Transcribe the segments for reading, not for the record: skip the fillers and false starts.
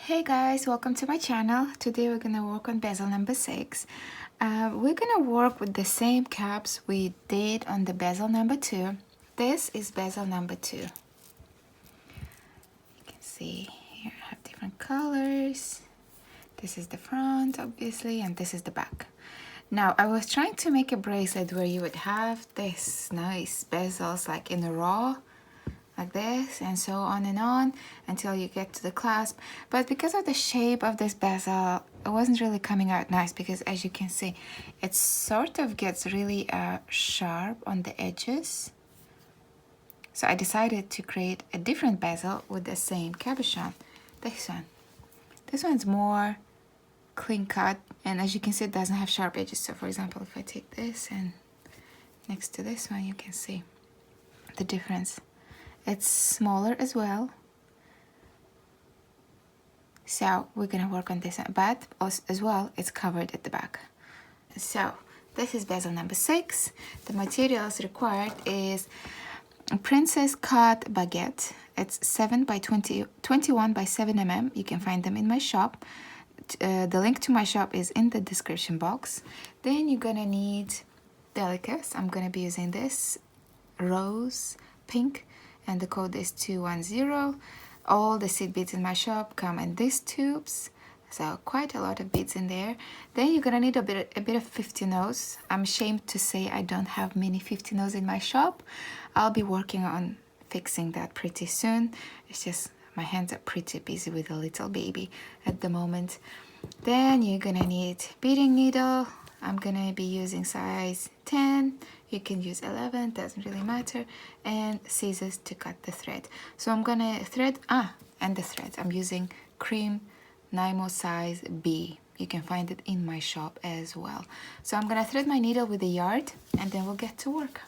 Hey guys, welcome to my channel. Today we're gonna work on bezel number 6. We're gonna work with the same caps we did on the bezel number 2. This is bezel number 2. You can see here I have different colors. This is the front obviously, and this is the back. Now I was trying to make a bracelet where you would have this nice bezels like in a row, like this, and so on and on until you get to the clasp. But because of the shape of this bezel, it wasn't really coming out nice, because as you can see, it sort of gets really sharp on the edges. So I decided to create a different bezel with the same cabochon. This one's more clean cut, and as you can see, it doesn't have sharp edges. So for example, if I take this and next to this one, you can see the difference. It's smaller as well. So we're gonna work on this, but as well, it's covered at the back. So this is bezel number 6. The materials required is a princess cut baguette. It's 7 by 21 by 7 mm. You can find them in my shop. The link to my shop is in the description box. Then you're gonna need delicas. I'm gonna be using this rose pink, and the code is 210. All the seed beads in my shop come in these tubes, so quite a lot of beads in there. Then you're gonna need a bit of 50-nose. I'm ashamed to say I don't have many 50-nose in my shop. I'll be working on fixing that pretty soon. It's just my hands are pretty busy with a little baby at the moment. Then you're gonna need beading needle. I'm gonna be using size 10. You can use 11, doesn't really matter, and scissors to cut the thread. So I'm gonna thread, and the thread. I'm using cream Nymo size B. You can find it in my shop as well. So I'm gonna thread my needle with a yard, and then we'll get to work.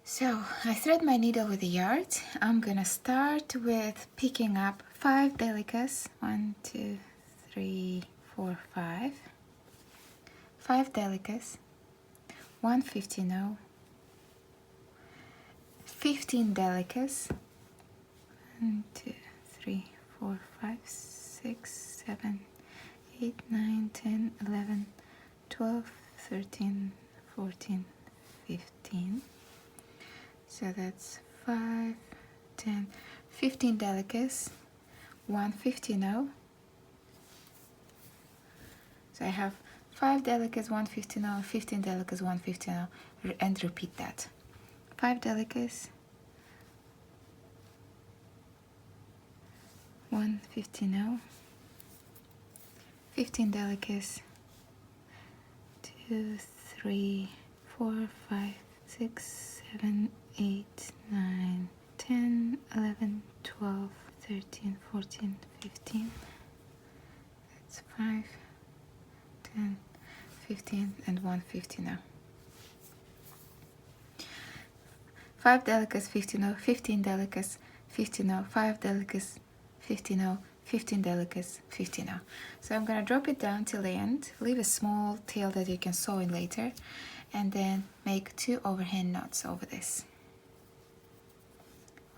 So I thread my needle with a yard. I'm gonna start with picking up 5 delicas. 1, 2, 3, 4, 5. 5 delicas. 1 50-no, 15 delicas, 1, 2, 3, 4, 5, 6, 7, 8, 9, 10, 11, 12, 13, 14, 15. So that's 5, 10, 15 delicas, 1 50-no. So I have 5 delicas, 1 50-no, 15 delicas, 1 50-no, and repeat that. 5 delicas, 1 50-no, 15 delicas, 2, 3, 4, 5, 6, 7, 8, 9, 10, 11, 12, 13, 14, 15. That's 5, 10, 15, and 1 50-no. 5 delicas, 50-no, 15 delicas, 50-no, 5 delicas, 50-no, 15 delicas, 50-no. So I'm gonna drop it down till the end, leave a small tail that you can sew in later, and then make 2 overhand knots over this.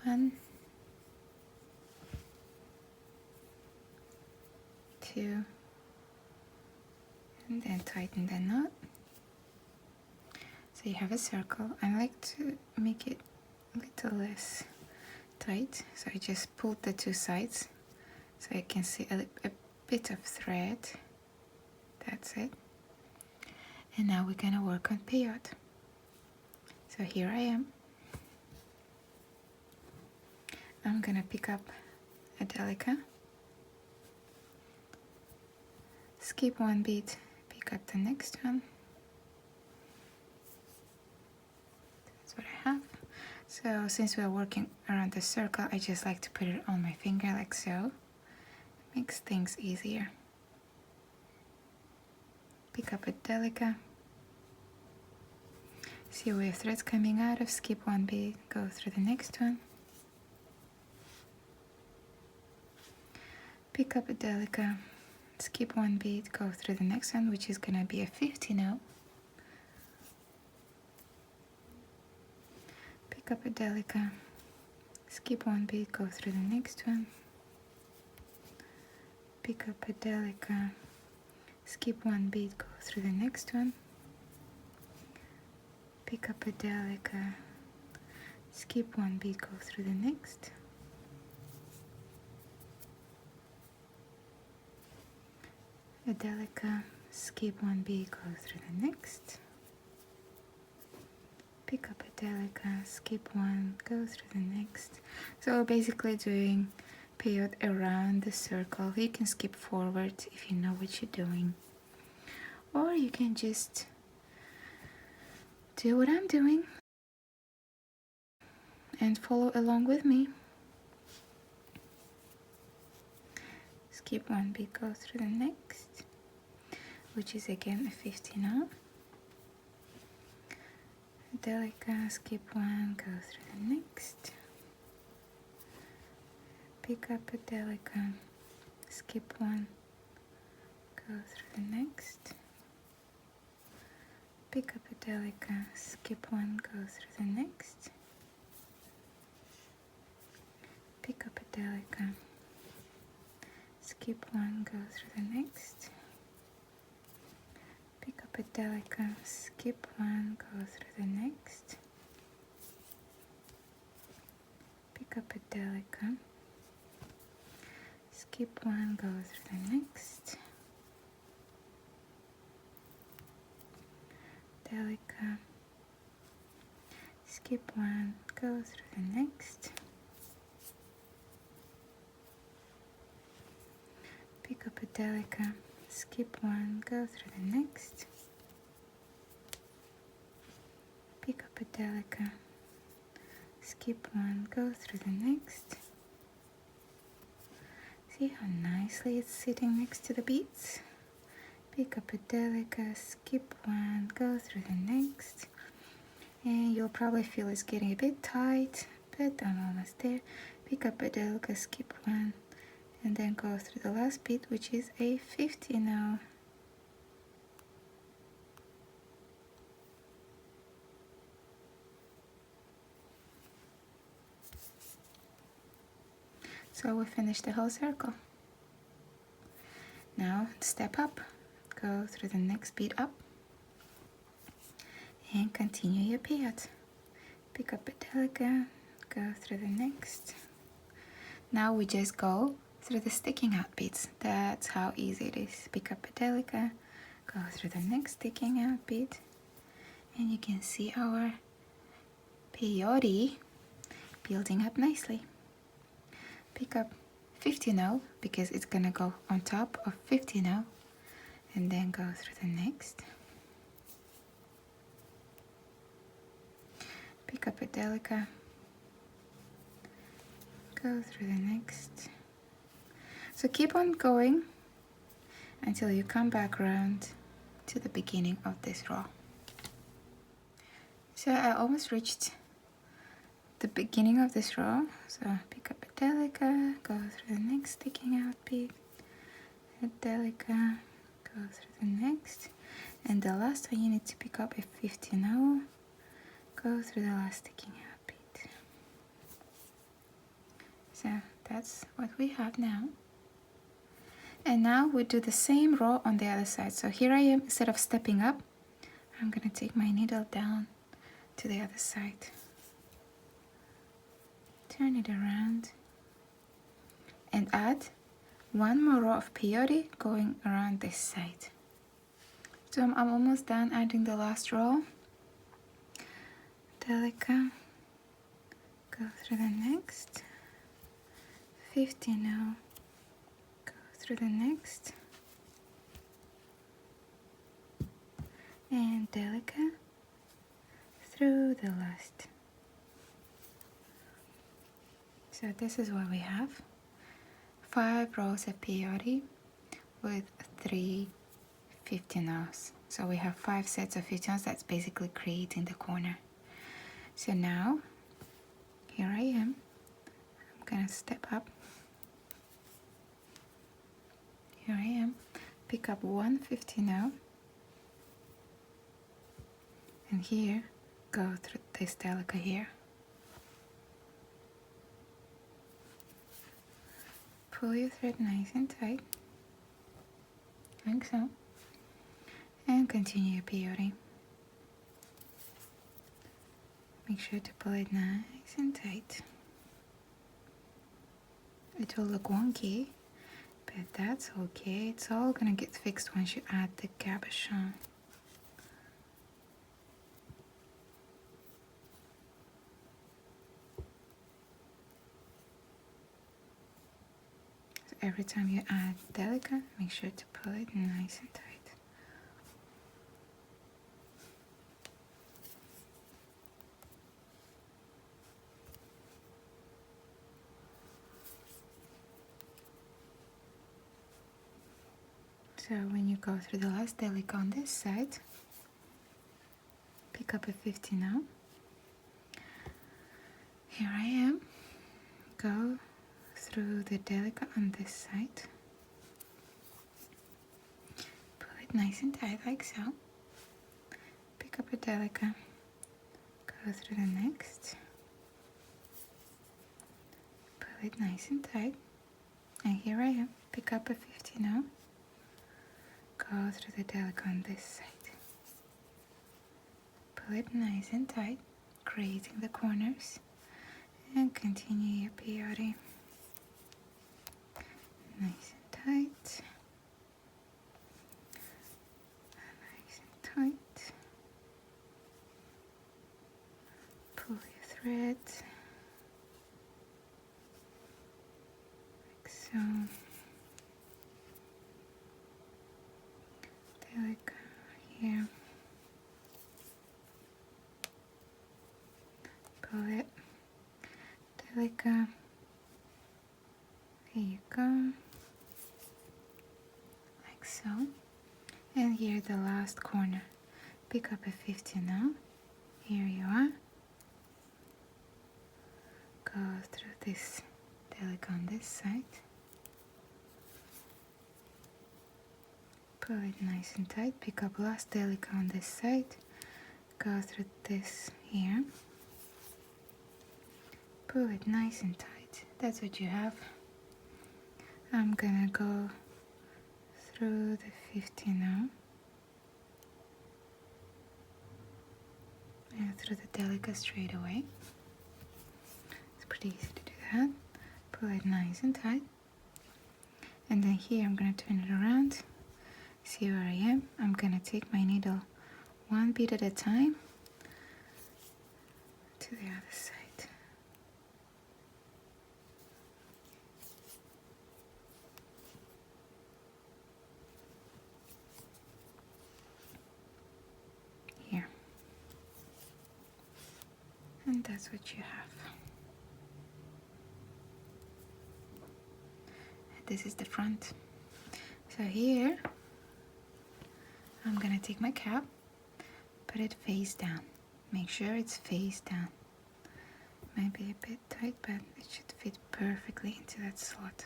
1, 2, and then tighten the knot. So you have a circle. I like to make it a little less tight, so I just pulled the 2 sides so I can see a bit of thread. That's it. And now we're gonna work on peyote. So here I am. I'm gonna pick up a delica, skip 1 bead, pick up the next one. That's what I have. So since we're working around the circle, I just like to put it on my finger like so. It makes things easier. Pick up a delica. See where thread's coming out of, skip 1 bead, go through the next one. Pick up a delica, skip 1 bead, go through the next one, which is gonna be a 50-no. Pick up a delica, skip 1 bead, go through the next one. pick up a delica, skip one bead, go through the next one, pick up a delica, skip one bead, go through the next, a delica, skip one bead, go through the next, pick up a delica, skip one, go through the next. So we're basically doing peyote around the circle. You can skip forward if you know what you're doing, or you can just do what I'm doing and follow along with me. Skip one bead, go through the next, which is again a 50 now. Delica, skip one, go through the next, pick up a delica, skip one, go through the next, pick up a delica, skip one, go through the next, pick up a delica, skip one, go through the next, pick up a delica, skip one, go through the next, pick up a delica, skip one, go through the next, delica, skip one, go through the next, pick up a delica, skip one, go through the next, pick up a delica, skip one, go through the next. See how nicely it's sitting next to the beads? Pick up a delica, skip one, go through the next. And you'll probably feel it's getting a bit tight, but I'm almost there. Pick up a delica, skip one, and then go through the last bead, which is a 50 now. So we finished the whole circle. Now step up, go through the next bead up, and continue your peyote. Pick up a delica, go through the next. Now we just go through the sticking out beads. That's how easy it is. Pick up a delica, go through the next sticking out bead, and you can see our peyote building up nicely. Pick up 50 now, because it's gonna go on top of 50 now, and then go through the next. Pick up a delica, go through the next. So keep on going until you come back around to the beginning of this row. So I almost reached the beginning of this row. So pick up a delica, go through the next sticking out bead, a delica, go through the next, and the last one you need to pick up a 50 now, go through the last sticking out bead. So that's what we have now. And now we do the same row on the other side. So here I am, instead of stepping up, I'm gonna take my needle down to the other side. Turn it around and add one more row of peyote going around this side. So I'm almost done adding the last row. Delica, go through the next, 50 now, go through the next, and delica through the last. So this is what we have. 5 rows of peyote with 3 50 nows. So we have 5 sets of 50 nows. That's basically creating the corner. So now, here I am. I'm gonna step up. Here I am. Pick up 150 now. And here, go through this delica here. Pull your thread nice and tight. like so. And continue your peyote. Make sure to pull it nice and tight. It will look wonky, but that's okay. It's all gonna get fixed once you add the cabochon. So every time you add delica, make sure to pull it nice and tight. So when you go through the last delica on this side, pick up a 50 now. Here I am. Go through the delica on this side. Pull it nice and tight like so. Pick up a delica. Go through the next. Pull it nice and tight. And here I am. Pick up a 50 now. Go through the delica on this side. Pull it nice and tight, creating the corners. And continue your peyote. Nice and tight. Nice and tight. Pull your thread. Like so. Delica here. Pull it. Delica. There you go. Like so. And here the last corner. Pick up a 50 now. Here you are. Go through this delica on this side. Pull it nice and tight. Pick up last delica on this side. Go through this here. Pull it nice and tight. That's what you have. I'm gonna go through the 50 now. And through the delica straight away. It's pretty easy to do that. Pull it nice and tight. And then here I'm gonna turn it around. See where I am? I'm gonna take my needle one bead at a time to the other side. Here. And that's what you have. This is the front. So here, I'm gonna take my cap, put it face down. Make sure it's face down. Might be a bit tight, but it should fit perfectly into that slot.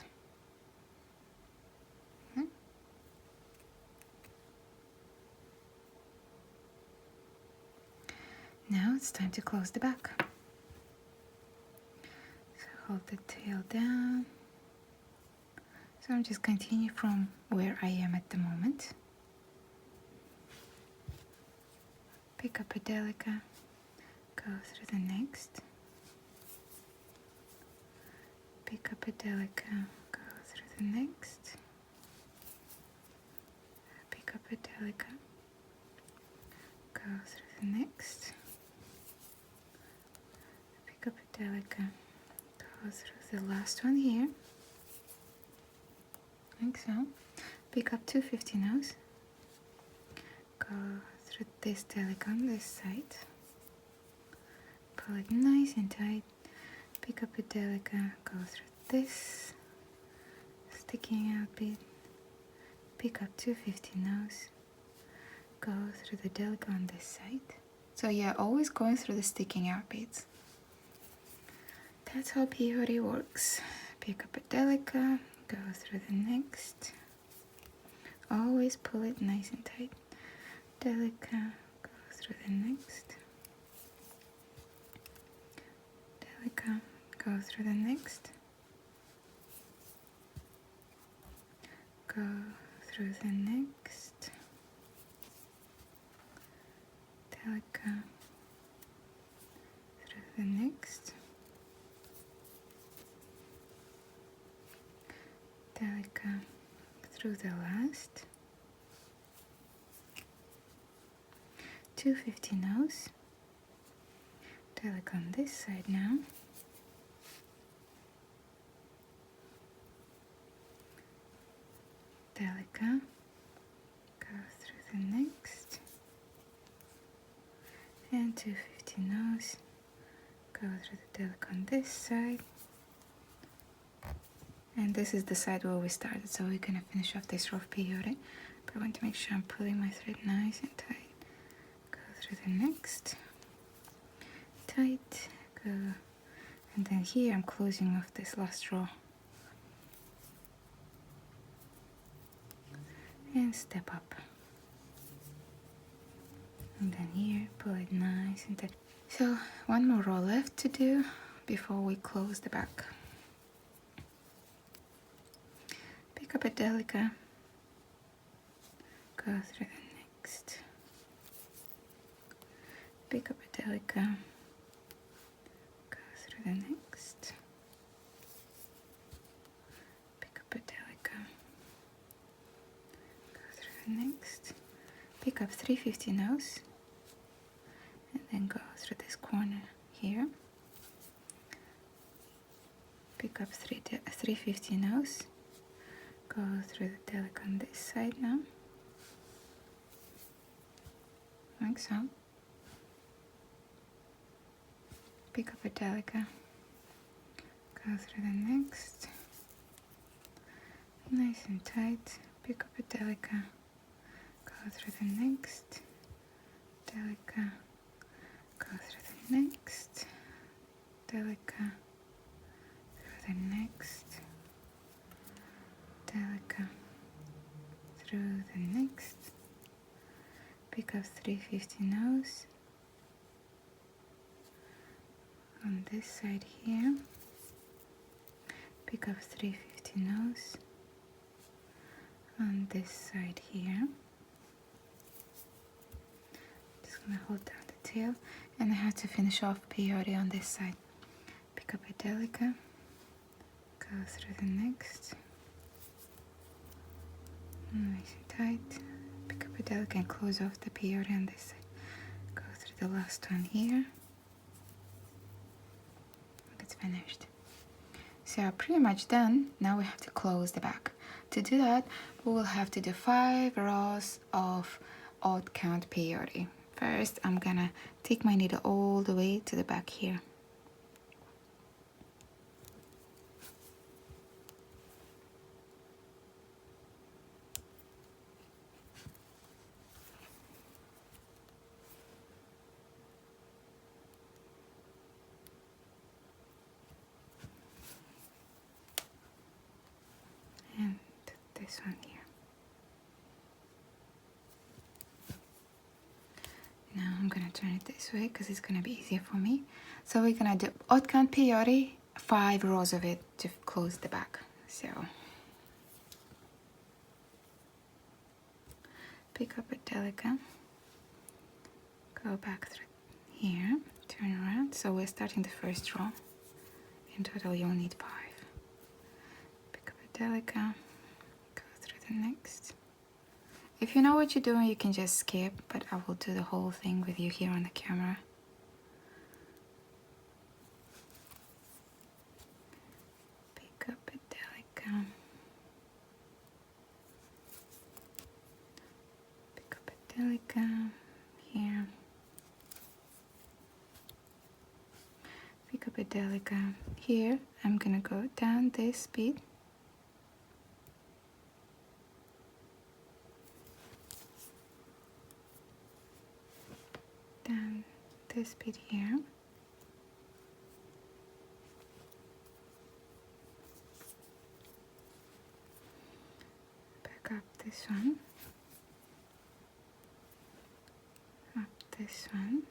Now it's time to close the back. So hold the tail down. So I'm just continue from where I am at the moment. Pick up a delica, go through the next. Pick up a delica, go through the next. Pick up a delica, go through the next. Pick up a delica, go through the last one here. Like so. Pick up two 50 no's. Go through this delica on this side. Pull it nice and tight. Pick up a delica, go through this sticking out bit. Pick up two 50 no's. Go through the delica on this side. So yeah, always going through the sticking out bits. That's how peyote works. Pick up a delica, go through the next. Always pull it nice and tight. Delica, go through the next. Delica, go through the next. Go through the next delica, through the next delica, through the last 250 nose, delica on this side now, delica, go through the next, and 250 nose, go through the delica on this side, and this is the side where we started, so we're gonna finish off this row of peyote, but I want to make sure I'm pulling my thread nice and tight. Go through the next, tight, go, and then here I'm closing off this last row. And step up. And then here, pull it nice and tight. So, one more row left to do before we close the back. Pick up a delica, go through the next. Pick up a delica, go through the next. Pick up a delica, go through the next. Pick up 350 nose, and then go through this corner here. Pick up 350 nose, go through the delica on this side now, like so. Pick up a delica, go through the next, nice and tight. Pick up a delica, go through the next, delica, go through the next, delica, through the next, delica, through the next. Pick up 350 nose on this side here. Pick up 350 nose on this side here. Just gonna hold down the tail, and I have to finish off peyote on this side. Pick up a delica, go through the next, nice and tight. Pick up a delica and close off the peyote on this side. Go through the last one here. It's finished. So pretty much done. Now we have to close the back. To do that, we will have to do 5 rows of odd count peyote. First, I'm gonna take my needle all the way to the back here. And this one here. Now I'm gonna turn it this way because it's gonna be easier for me. So we're gonna do odd count peyote, 5 rows of it to close the back. So pick up a delica, go back through here, turn around. So we're starting the first row. In total you'll need 5. Pick up a delica, go through the next. If you know what you're doing, you can just skip, but I will do the whole thing with you here on the camera. Pick up a delica. Pick up a delica here. Pick up a delica here. I'm gonna go down this bead. Down this bead here. Back up this one. Up this one.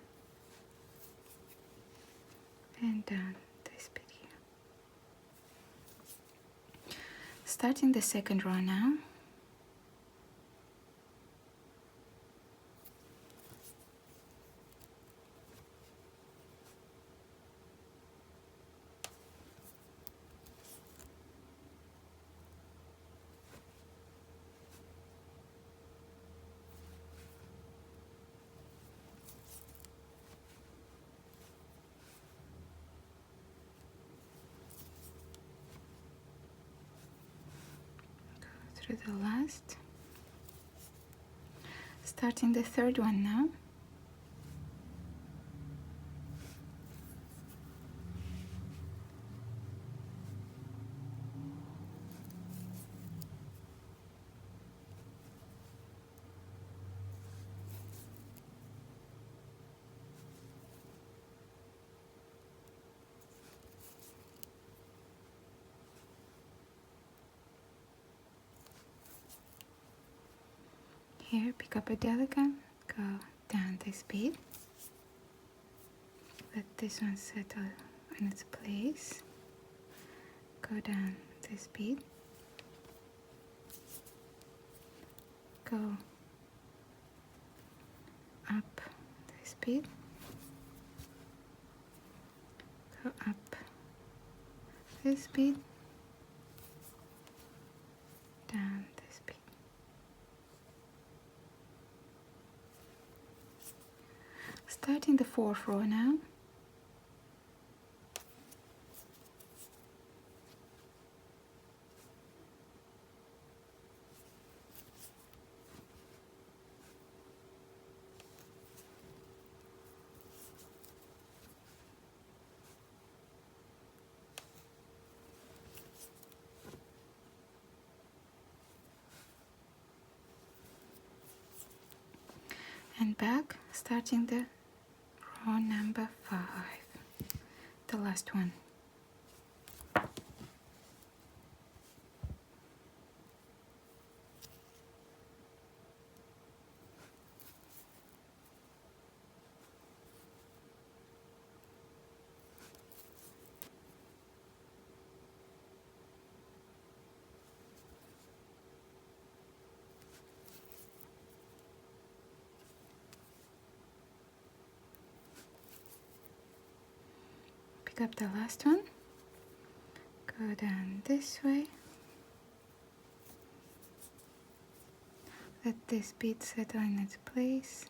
And down this bead here. Starting the second row now. through the last. Starting the third one now. Here, pick up a delica, go down this bead. Let this one settle in its place. Go down this bead. Go up this bead. Go up this bead. Down this bead. Starting the fourth row now. And back, starting the row number 5, the last one. Pick up the last one, go down this way, let this bead settle in its place,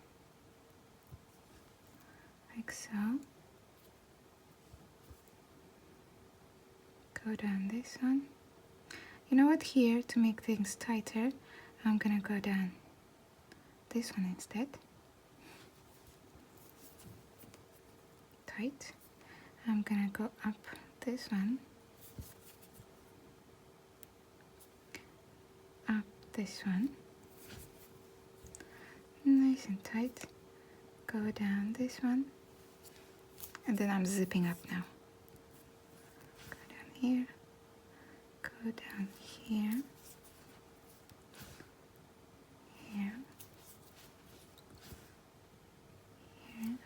like so. Go down this one. You know what, here, to make things tighter, I'm gonna go down this one instead. Tight. I'm gonna go up this one, up this one, nice and tight, go down this one, and then I'm zipping up now. Go down here, go down here, here, here.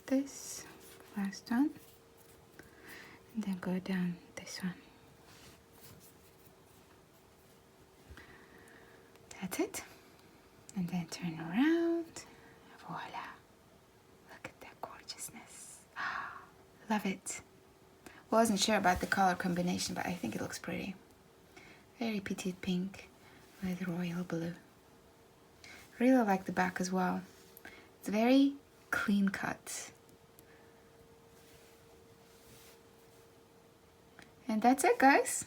This last one, and then go down this one. That's it. And then turn around. Voila. Look at that gorgeousness. Love it. Wasn't sure about the color combination, but I think it looks pretty. Very petite pink with royal blue. Really like the back as well. It's very clean cut. And that's it, guys.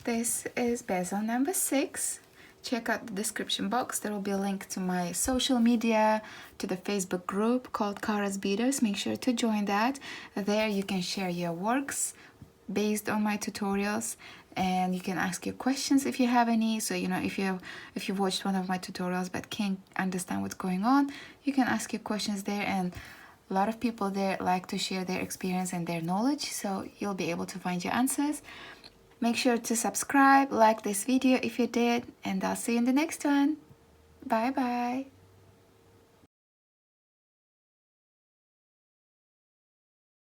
This is bezel number 6. Check out the description box. There will be a link to my social media, to the Facebook group called Kara's Beaders. Make sure to join that. There you can share your works based on my tutorials, and you can ask your questions if you have any. So, you know, if you've watched one of my tutorials but can't understand what's going on, you can ask your questions there, and a lot of people there like to share their experience and their knowledge, so you'll be able to find your answers. Make sure to subscribe, like this video if you did, and I'll see you in the next one. Bye bye.